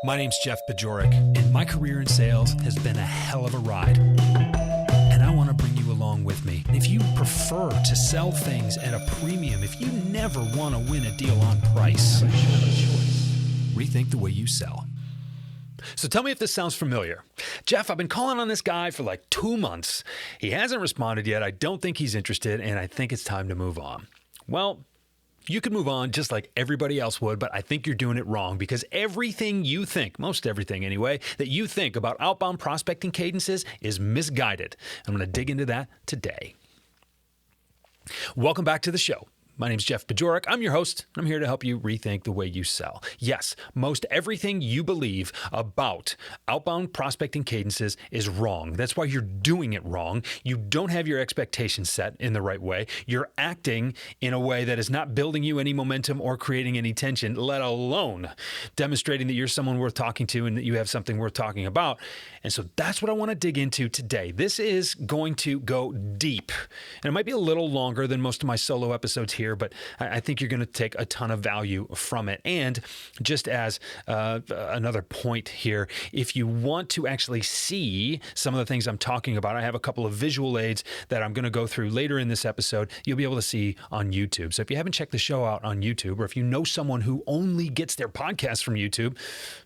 My name's Jeff Bajorek, and my career in sales has been a hell of a ride. And I want to bring you along with me. If you prefer to sell things at a premium, if you never want to win a deal on price, rethink the way you sell. So tell me if this sounds familiar. Jeff, I've been calling on this guy for like 2 months. He hasn't responded yet. I don't think he's interested, and I think it's time to move on. Well, you could move on just like everybody else would, but I think you're doing it wrong because everything you think, most everything anyway, that you think about outbound prospecting cadences is misguided. I'm going to dig into that today. Welcome back to the show. My name's Jeff Bajorek. I'm your host, and I'm here to help you rethink the way you sell. Yes, most everything you believe about outbound prospecting cadences is wrong. That's why you're doing it wrong. You don't have your expectations set in the right way. You're acting in a way that is not building you any momentum or creating any tension, let alone demonstrating that you're someone worth talking to and that you have something worth talking about. And so that's what I want to dig into today. This is going to go deep, and it might be a little longer than most of my solo episodes here, but I think you're going to take a ton of value from it. And just as another point here, if you want to actually see some of the things I'm talking about, I have a couple of visual aids that I'm going to go through later in this episode. You'll be able to see on YouTube. So if you haven't checked the show out on YouTube, or if you know someone who only gets their podcasts from YouTube,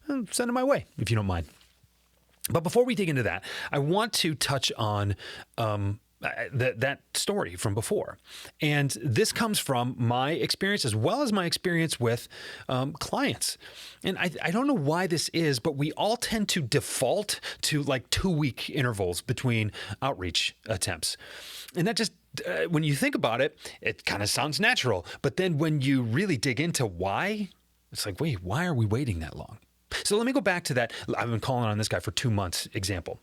send them my way if you don't mind. But before we dig into that, I want to touch on that story from before. And this comes from my experience as well as my experience with clients. And I don't know why this is, but we all tend to default to like 2-week intervals between outreach attempts. And that just, when you think about it, it kind of sounds natural. But then when you really dig into why, it's like, wait, why are we waiting that long? So let me go back to that. I've been calling on this guy for 2 months example.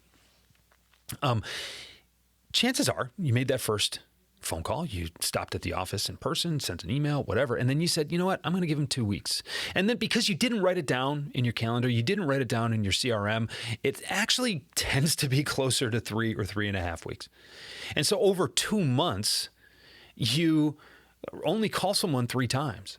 Chances are you made that first phone call. You stopped at the office in person, sent an email, whatever. And then you said, you know what? I'm going to give him 2 weeks. And then because you didn't write it down in your calendar, you didn't write it down in your CRM, it actually tends to be closer to 3 or 3.5 weeks. And so over 2 months, you only call someone 3 times.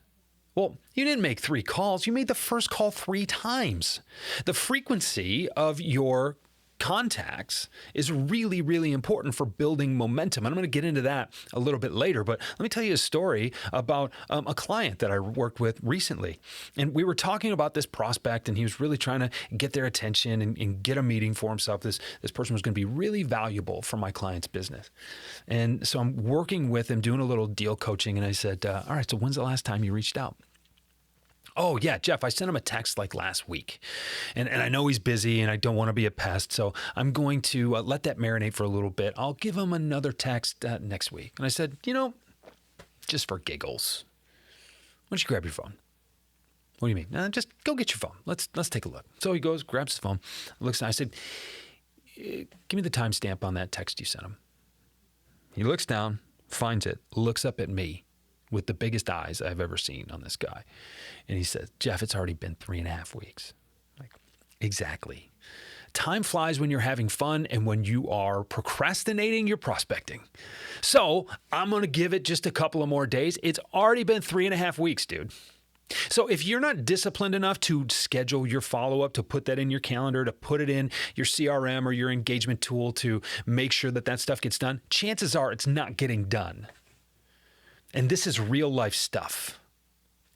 Well, you didn't make 3 calls. You made the first call 3 times. The frequency of your contacts is really, really important for building momentum. And I'm going to get into that a little bit later, but let me tell you a story about a client that I worked with recently. And we were talking about this prospect, and he was really trying to get their attention and get a meeting for himself. This person was going to be really valuable for my client's business. And so I'm working with him, doing a little deal coaching, and I said, all right, so when's the last time you reached out? Oh, yeah, Jeff, I sent him a text like last week, and I know he's busy and I don't want to be a pest, so I'm going to let that marinate for a little bit. I'll give him another text next week. And I said, just for giggles, why don't you grab your phone? What do you mean? Just go get your phone. Let's take a look. So he goes, grabs his phone, looks, and I said, give me the timestamp on that text you sent him. He looks down, finds it, looks up at me with the biggest eyes I've ever seen on this guy. And he says, Jeff, it's already been 3.5 weeks. Like, exactly. Time flies when you're having fun and when you are procrastinating your prospecting. So I'm going to give it just a couple of more days. It's already been 3.5 weeks, dude. So if you're not disciplined enough to schedule your follow-up, to put that in your calendar, to put it in your CRM or your engagement tool to make sure that stuff gets done, chances are it's not getting done. And this is real life stuff.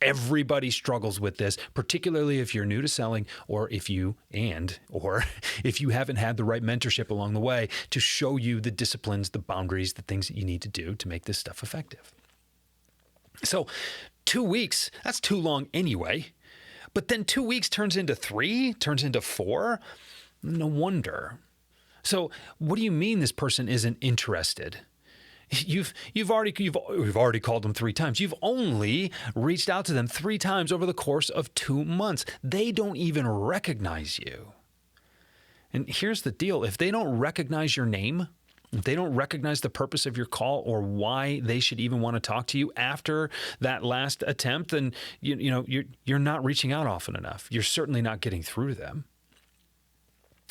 Everybody struggles with this, particularly if you're new to selling or if you haven't had the right mentorship along the way to show you the disciplines, the boundaries, the things that you need to do to make this stuff effective. So 2 weeks, that's too long anyway. But then 2 weeks turns into 3, turns into 4. No wonder. So what do you mean this person isn't interested? You've already called them 3 times. You've only reached out to them 3 times over the course of 2 months. They don't even recognize you. And here's the deal. If they don't recognize your name, if they don't recognize the purpose of your call or why they should even want to talk to you after that last attempt, then you're not reaching out often enough. You're certainly not getting through to them.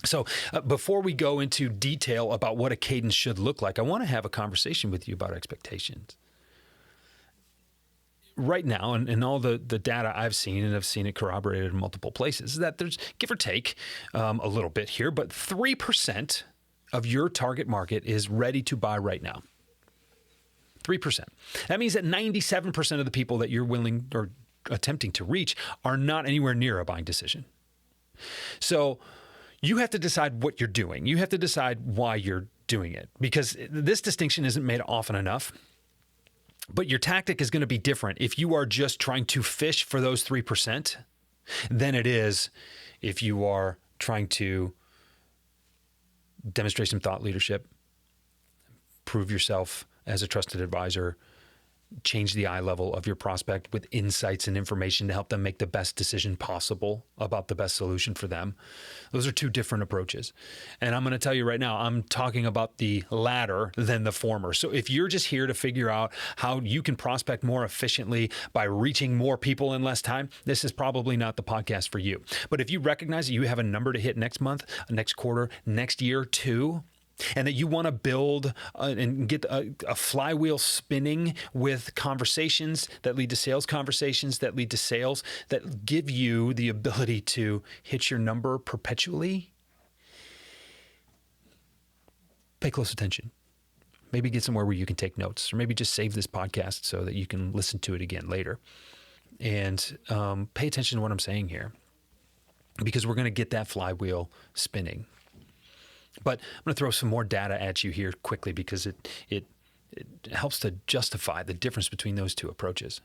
So before we go into detail about what a cadence should look like, I want to have a conversation with you about expectations. right now, and all the data I've seen, and I've seen it corroborated in multiple places, is that there's, give or take a little bit here, but 3% of your target market is ready to buy right now. 3%. That means that 97% of the people that you're willing or attempting to reach are not anywhere near a buying decision. So you have to decide what you're doing. You have to decide why you're doing it, because this distinction isn't made often enough. But your tactic is going to be different if you are just trying to fish for those 3% than it is if you are trying to demonstrate some thought leadership, prove yourself as a trusted advisor, change the eye level of your prospect with insights and information to help them make the best decision possible about the best solution for them. Those are two different approaches. And I'm going to tell you right now, I'm talking about the latter than the former. So if you're just here to figure out how you can prospect more efficiently by reaching more people in less time, this is probably not the podcast for you. But if you recognize that you have a number to hit next month, next quarter, next year too, and that you want to build and get a flywheel spinning with conversations that lead to sales, conversations that lead to sales, that give you the ability to hit your number perpetually, pay close attention. Maybe get somewhere where you can take notes, or maybe just save this podcast so that you can listen to it again later. And pay attention to what I'm saying here, because we're going to get that flywheel spinning. But I'm going to throw some more data at you here quickly, because it helps to justify the difference between those two approaches.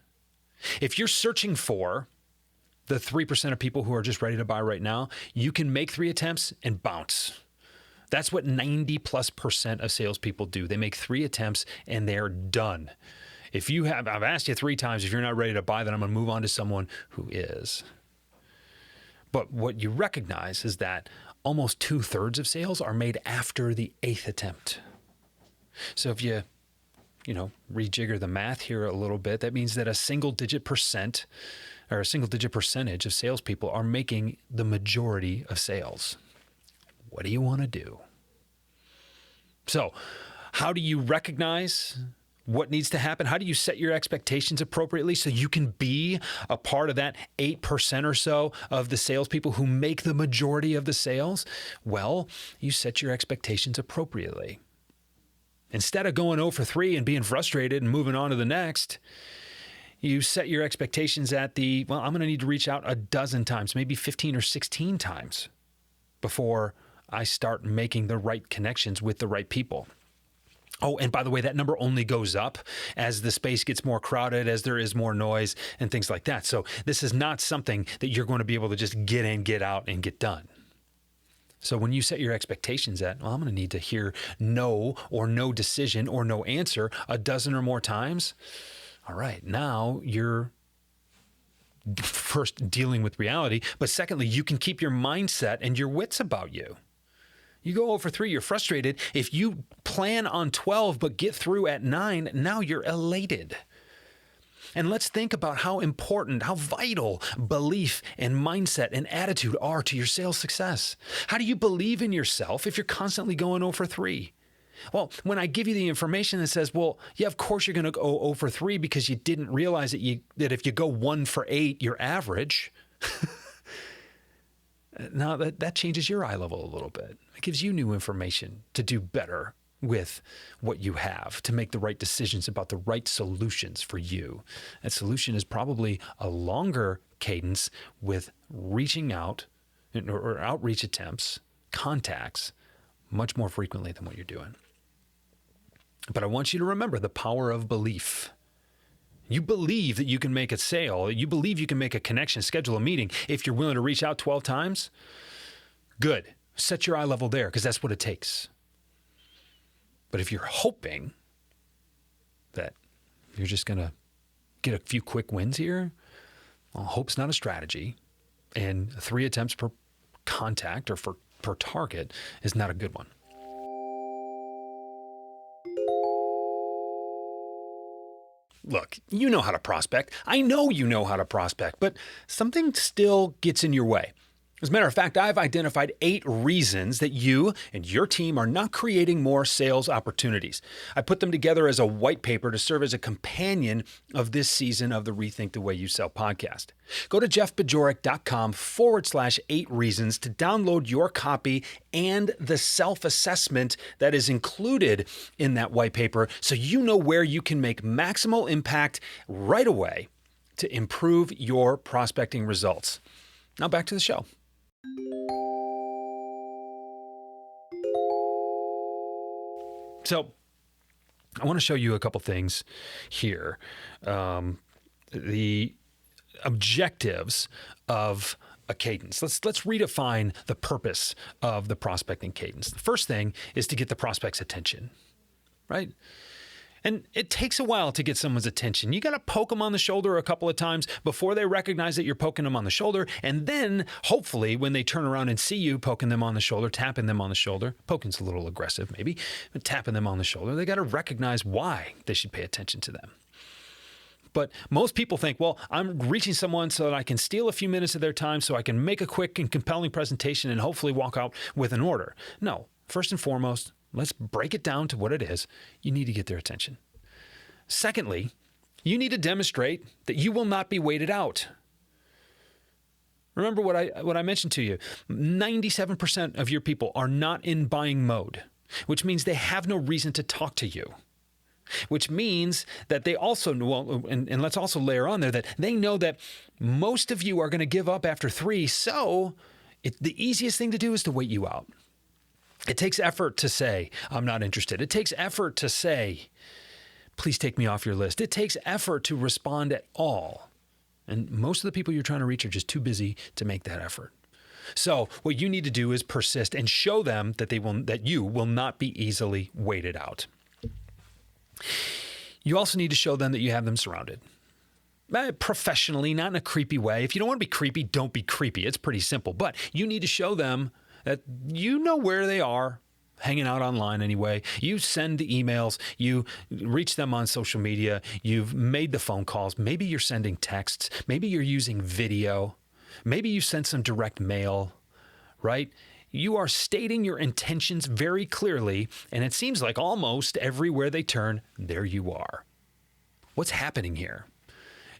If you're searching for the 3% of people who are just ready to buy right now, you can make 3 attempts and bounce. That's what 90+% of salespeople do. They make 3 attempts and they're done. I've asked you 3 times, if you're not ready to buy, then I'm going to move on to someone who is. But what you recognize is that almost 2/3 of sales are made after the 8th attempt. So if you rejigger the math here a little bit, that means that a single-digit percentage of salespeople are making the majority of sales. What do you want to do? So how do you recognize what needs to happen? How do you set your expectations appropriately so you can be a part of that 8% or so of the salespeople who make the majority of the sales? Well, you set your expectations appropriately. Instead of going 0 for 3 and being frustrated and moving on to the next, you set your expectations at I'm going to need to reach out a dozen times, maybe 15 or 16 times before I start making the right connections with the right people. Oh, and by the way, that number only goes up as the space gets more crowded, as there is more noise and things like that. So this is not something that you're going to be able to just get in, get out, and get done. So when you set your expectations at, I'm going to need to hear no or no decision or no answer a dozen or more times. All right, now you're first dealing with reality, but secondly, you can keep your mindset and your wits about you. You go 0 for 3, you're frustrated. If you plan on 12 but get through at 9, now you're elated. And let's think about how important, how vital belief and mindset and attitude are to your sales success. How do you believe in yourself if you're constantly going 0 for 3? Well, when I give you the information that says, well, yeah, of course you're going to go 0 for 3 because you didn't realize that if you go 1 for 8, you're average. Now that changes your eye level a little bit. It gives you new information to do better with what you have, to make the right decisions about the right solutions for you. That solution is probably a longer cadence with reaching out or outreach attempts, contacts, much more frequently than what you're doing. But I want you to remember the power of belief. You believe that you can make a sale. You believe you can make a connection, schedule a meeting. If you're willing to reach out 12 times, good. Set your eye level there, because that's what it takes. But if you're hoping that you're just going to get a few quick wins here, well, hope's not a strategy. And 3 attempts per contact or per target is not a good one. Look, you know how to prospect. I know you know how to prospect, but something still gets in your way. As a matter of fact, I've identified 8 reasons that you and your team are not creating more sales opportunities. I put them together as a white paper to serve as a companion of this season of the Rethink the Way You Sell podcast. Go to jeffbajorek.com/8 reasons to download your copy and the self-assessment that is included in that white paper so you know where you can make maximal impact right away to improve your prospecting results. Now back to the show. So I want to show you a couple things here. The objectives of a cadence. Let's redefine the purpose of the prospecting cadence. The first thing is to get the prospect's attention, right? And it takes a while to get someone's attention. You got to poke them on the shoulder a couple of times before they recognize that you're poking them on the shoulder. And then hopefully when they turn around and see you poking them on the shoulder, tapping them on the shoulder, poking's a little aggressive maybe, but tapping them on the shoulder, they got to recognize why they should pay attention to them. But most people think, well, I'm reaching someone so that I can steal a few minutes of their time so I can make a quick and compelling presentation and hopefully walk out with an order. No, first and foremost, let's break it down to what it is. You need to get their attention. Secondly, you need to demonstrate that you will not be waited out. Remember what I mentioned to you. 97% of your people are not in buying mode, which means they have no reason to talk to you. Which means that they also, and let's also layer on there that they know that most of you are going to give up after 3. So the easiest thing to do is to wait you out. It takes effort to say, I'm not interested. It takes effort to say, please take me off your list. It takes effort to respond at all. And most of the people you're trying to reach are just too busy to make that effort. So what you need to do is persist and show them that you will not be easily waited out. You also need to show them that you have them surrounded. Professionally, not in a creepy way. If you don't want to be creepy, don't be creepy. It's pretty simple. But you need to show them that you know where they are, hanging out online anyway. You send the emails. You reach them on social media. You've made the phone calls. Maybe you're sending texts. Maybe you're using video. Maybe you sent some direct mail, right? You are stating your intentions very clearly, and it seems like almost everywhere they turn, there you are. What's happening here?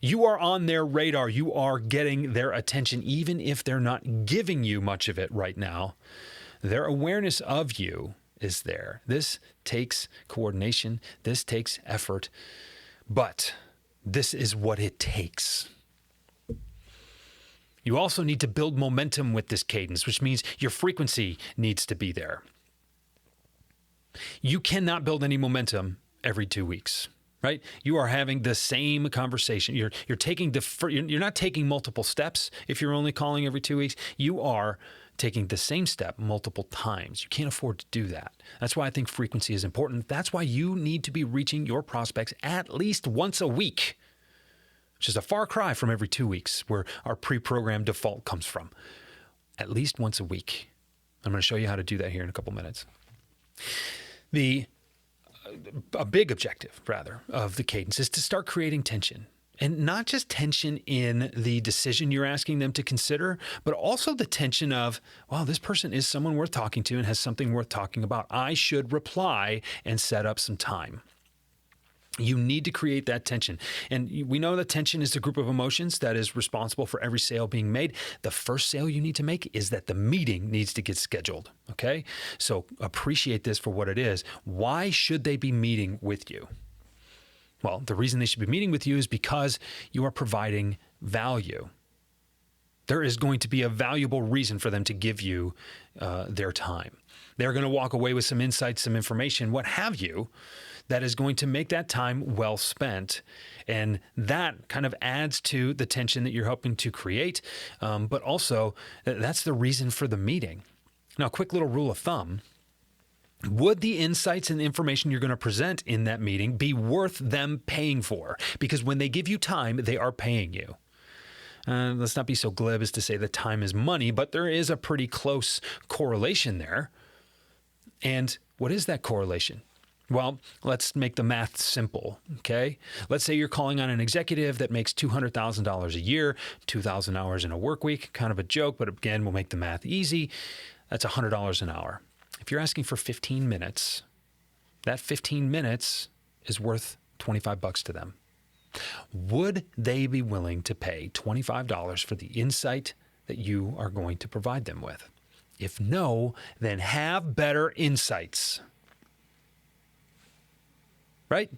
You are on their radar. You are getting their attention, even if they're not giving you much of it right now. Their awareness of you is there. This takes coordination. This takes effort, but this is what it takes. You also need to build momentum with this cadence, which means your frequency needs to be there. You cannot build any momentum every 2 weeks, right? You are having the same conversation. You're not taking multiple steps if you're only calling every 2 weeks. You are taking the same step multiple times. You can't afford to do that. That's why I think frequency is important. That's why you need to be reaching your prospects at least once a week, which is a far cry from every 2 weeks where our pre-programmed default comes from. At least once a week. I'm going to show you how to do that here in a couple minutes. A big objective, rather, of the cadence is to start creating tension. And not just tension in the decision you're asking them to consider, but also the tension of, wow, this person is someone worth talking to and has something worth talking about. I should reply and set up some time. You need to create that tension. And we know that tension is the group of emotions that is responsible for every sale being made. The first sale you need to make is that the meeting needs to get scheduled, okay? So appreciate this for what it is. Why should they be meeting with you? Well, the reason they should be meeting with you is because you are providing value. There is going to be a valuable reason for them to give you their time. They're going to walk away with some insights, some information, what have you, that is going to make that time well spent. And that kind of adds to the tension that you're hoping to create. But also, that's the reason for the meeting. Now, a quick little rule of thumb. Would the insights and the information you're going to present in that meeting be worth them paying for? Because when they give you time, they are paying you. Let's not be so glib as to say that time is money, but there is a pretty close correlation there. And what is that correlation? Well, let's make the math simple, okay? Let's say you're calling on an executive that makes $200,000 a year, 2,000 hours in a work week, kind of a joke, but again, we'll make the math easy. That's $100 an hour. If you're asking for 15 minutes, that 15 minutes is worth $25 to them. Would they be willing to pay $25 for the insight that you are going to provide them with? If no, then have better insights. Right?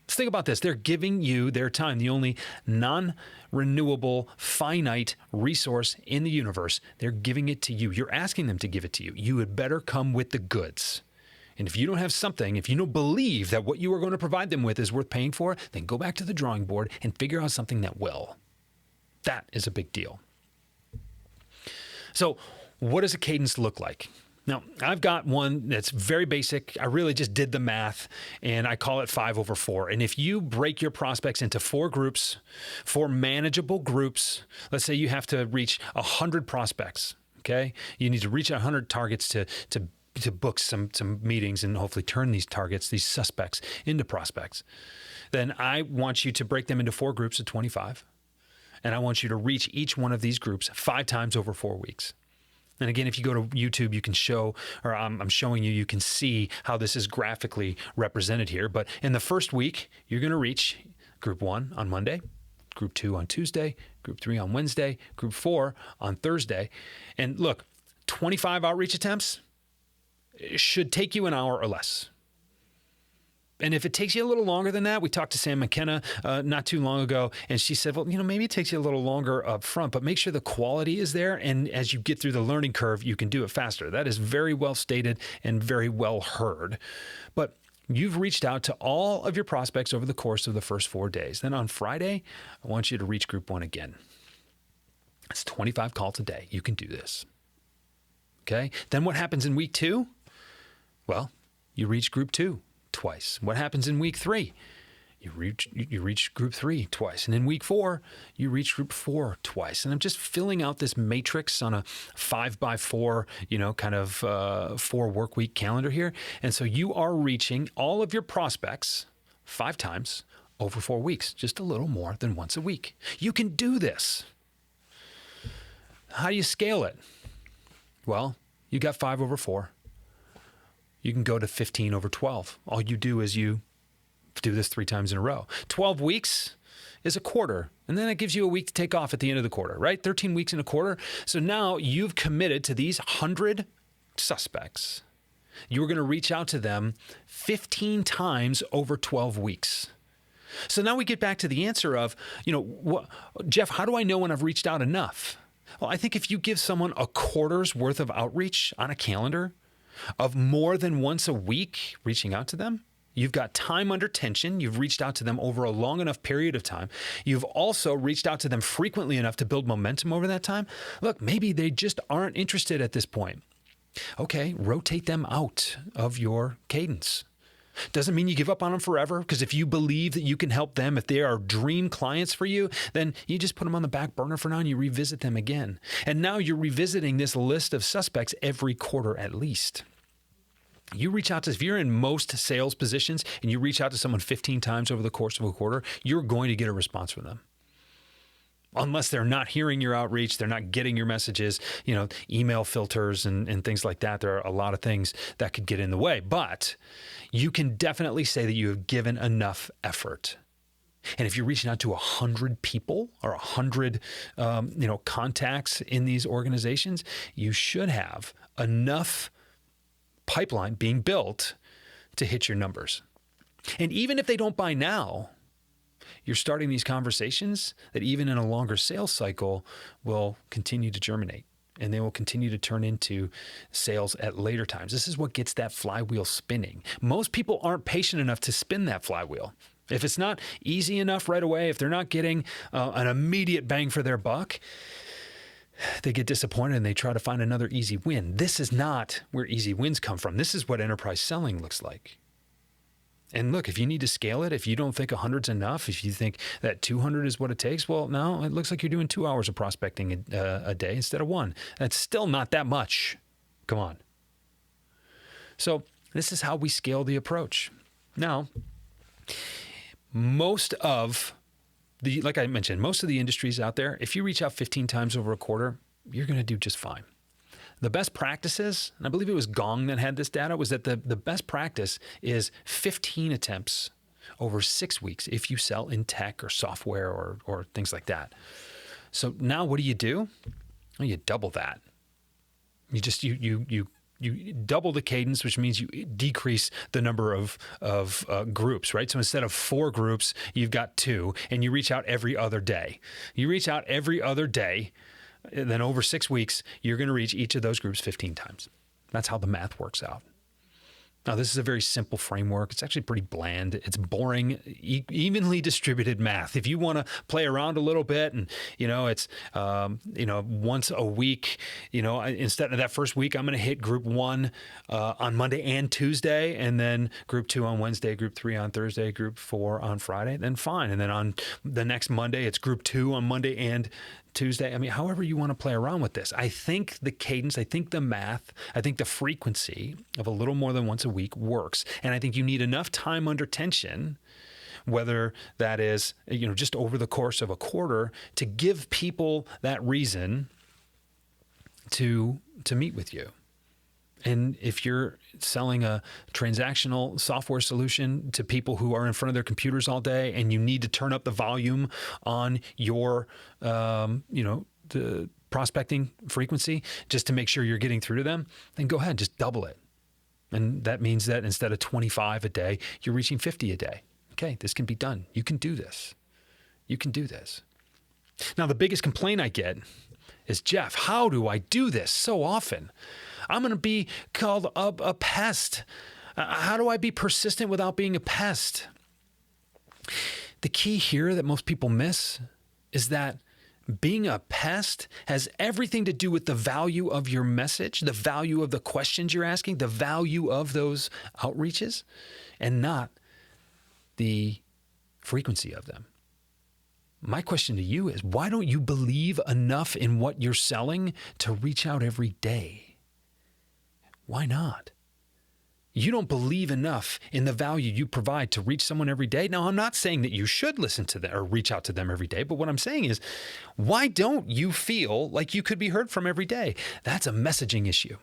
Let's think about this. They're giving you their time, the only non-renewable, finite resource in the universe. They're giving it to you. You're asking them to give it to you. You had better come with the goods. And if you don't have something, if you don't believe that what you are going to provide them with is worth paying for, then go back to the drawing board and figure out something that will. That is a big deal. So what does a cadence look like? Now, I've got one that's very basic. I really just did the math, and I call it 5/4. And if you break your prospects into 4 groups, 4 manageable groups, let's say you have to reach 100 prospects, okay? You need to reach 100 targets to book some meetings and hopefully turn these targets, these suspects, into prospects. Then I want you to break them into 4 groups of 25. And I want you to reach each one of these groups 5 times over 4 weeks. And again, if you go to YouTube, you can show, or I'm showing you, you can see how this is graphically represented here. But in the first week, you're going to reach group 1 on Monday, group 2 on Tuesday, group 3 on Wednesday, group 4 on Thursday. And look, 25 outreach attempts should take you an hour or less. And if it takes you a little longer than that, we talked to Sam McKenna not too long ago, and she said, well, maybe it takes you a little longer up front, but make sure the quality is there. And as you get through the learning curve, you can do it faster. That is very well stated and very well heard. But you've reached out to all of your prospects over the course of the first 4 days. Then on Friday, I want you to reach group 1 again. It's 25 calls a day. You can do this. Okay. Then what happens in week 2? Well, you reach group 2 twice. What happens in week 3? You reach group 3 twice. And in week 4, you reach group 4 twice. And I'm just filling out this matrix on a 5x4, kind of 4 work week calendar here. And so you are reaching all of your prospects 5 times over 4 weeks, just a little more than once a week. You can do this. How do you scale it? Well, you got 5/4. You can go to 15/12. All you do is you do this 3 times in a row. 12 weeks is a quarter. And then it gives you a week to take off at the end of the quarter, right? 13 weeks in a quarter. So now you've committed to these 100 suspects. You were going to reach out to them 15 times over 12 weeks. So now we get back to the answer of, Jeff, how do I know when I've reached out enough? Well, I think if you give someone a quarter's worth of outreach on a calendar, of more than once a week reaching out to them, you've got time under tension. You've reached out to them over a long enough period of time. You've also reached out to them frequently enough to build momentum over that time. Look, maybe they just aren't interested at this point. Okay, rotate them out of your cadence. Doesn't mean you give up on them forever, because if you believe that you can help them, if they are dream clients for you, then you just put them on the back burner for now and you revisit them again. And now you're revisiting this list of suspects every quarter at least. You reach out to, if you're in most sales positions and you reach out to someone 15 times over the course of a quarter, you're going to get a response from them. Unless they're not hearing your outreach, they're not getting your messages, email filters and things like that. There are a lot of things that could get in the way, but you can definitely say that you have given enough effort. And if you're reaching out to 100 people or 100, contacts in these organizations, you should have enough pipeline being built to hit your numbers. And even if they don't buy now, you're starting these conversations that even in a longer sales cycle will continue to germinate, and they will continue to turn into sales at later times. This is what gets that flywheel spinning. Most people aren't patient enough to spin that flywheel. If it's not easy enough right away, if they're not getting an immediate bang for their buck, they get disappointed and they try to find another easy win. This is not where easy wins come from. This is what enterprise selling looks like. And look, if you need to scale it, if you don't think 100's enough, if you think that 200 is what it takes, well, now it looks like you're doing 2 hours of prospecting a day instead of 1. That's still not that much. Come on. So this is how we scale the approach. Now, like I mentioned, most of the industries out there, if you reach out 15 times over a quarter, you're going to do just fine. The best practices, and I believe it was Gong that had this data, was that the best practice is 15 attempts over 6 weeks if you sell in tech or software or things like that. So now what do? Well, you double that. You double the cadence, which means you decrease the number of groups, right? So instead of 4 groups, you've got 2, and you reach out every other day. You reach out every other day, and then over 6 weeks, you're going to reach each of those groups 15 times. That's how the math works out. Now, this is a very simple framework. It's actually pretty bland. It's boring, evenly distributed math. If you want to play around a little bit and, it's, once a week, instead of that first week, I'm going to hit group 1 on Monday and Tuesday, and then group 2 on Wednesday, group 3 on Thursday, group 4 on Friday, then fine. And then on the next Monday, it's group 2 on Monday and Tuesday. I mean, however you want to play around with this. I think the cadence, I think the math, I think the frequency of a little more than once a week works. And I think you need enough time under tension, whether that is, just over the course of a quarter, to give people that reason to meet with you. And if you're selling a transactional software solution to people who are in front of their computers all day and you need to turn up the volume on your, the prospecting frequency just to make sure you're getting through to them, then go ahead, just double it. And that means that instead of 25 a day, you're reaching 50 a day. Okay, this can be done. You can do this. You can do this. Now, the biggest complaint I get is, Jeff, how do I do this so often? I'm going to be called a pest. How do I be persistent without being a pest? The key here that most people miss is that being a pest has everything to do with the value of your message, the value of the questions you're asking, the value of those outreaches, and not the frequency of them. My question to you is, why don't you believe enough in what you're selling to reach out every day? Why not? You don't believe enough in the value you provide to reach someone every day. Now, I'm not saying that you should listen to them or reach out to them every day, but what I'm saying is, why don't you feel like you could be heard from every day? That's a messaging issue.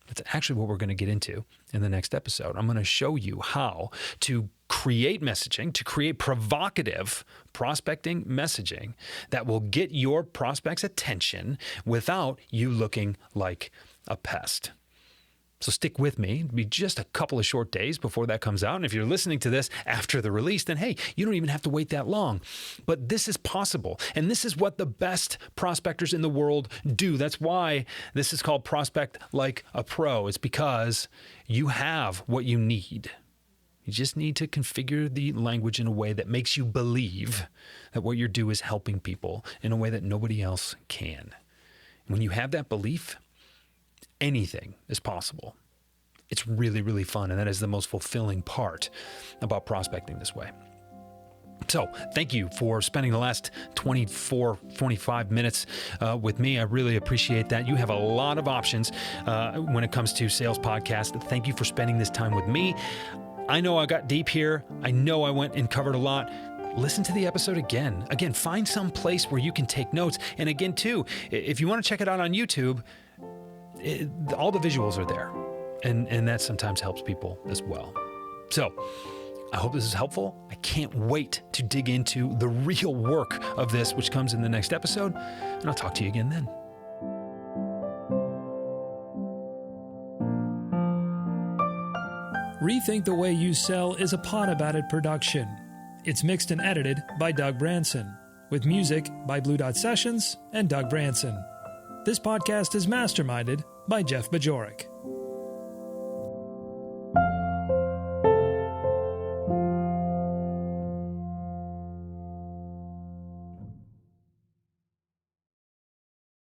That's actually what we're going to get into in the next episode. I'm going to show you how to create messaging, to create provocative prospecting messaging that will get your prospects' attention without you looking like a pest. So stick with me. It'll be just a couple of short days before that comes out. And if you're listening to this after the release, then hey, you don't even have to wait that long. But this is possible. And this is what the best prospectors in the world do. That's why this is called Prospect Like a Pro. It's because you have what you need. You just need to configure the language in a way that makes you believe that what you do is helping people in a way that nobody else can. When you have that belief, anything is possible. It's really, really fun, and that is the most fulfilling part about prospecting this way. So thank you for spending the last 25 minutes with me. I really appreciate that. You have a lot of options when it comes to sales podcasts. Thank you for spending this time with me. I know I got deep here. I know I went and covered a lot. Listen to the episode again. Again, find some place where you can take notes. And again, too, if you want to check it out on YouTube, all the visuals are there, and that sometimes helps people as well. So I hope this is helpful. I can't wait to dig into the real work of this, which comes in the next episode, and I'll talk to you again then. Rethink the Way You Sell is a Pod About It production. It's mixed and edited by Doug Branson, with music by Blue Dot Sessions and Doug Branson. This podcast is masterminded by Jeff Bajorek.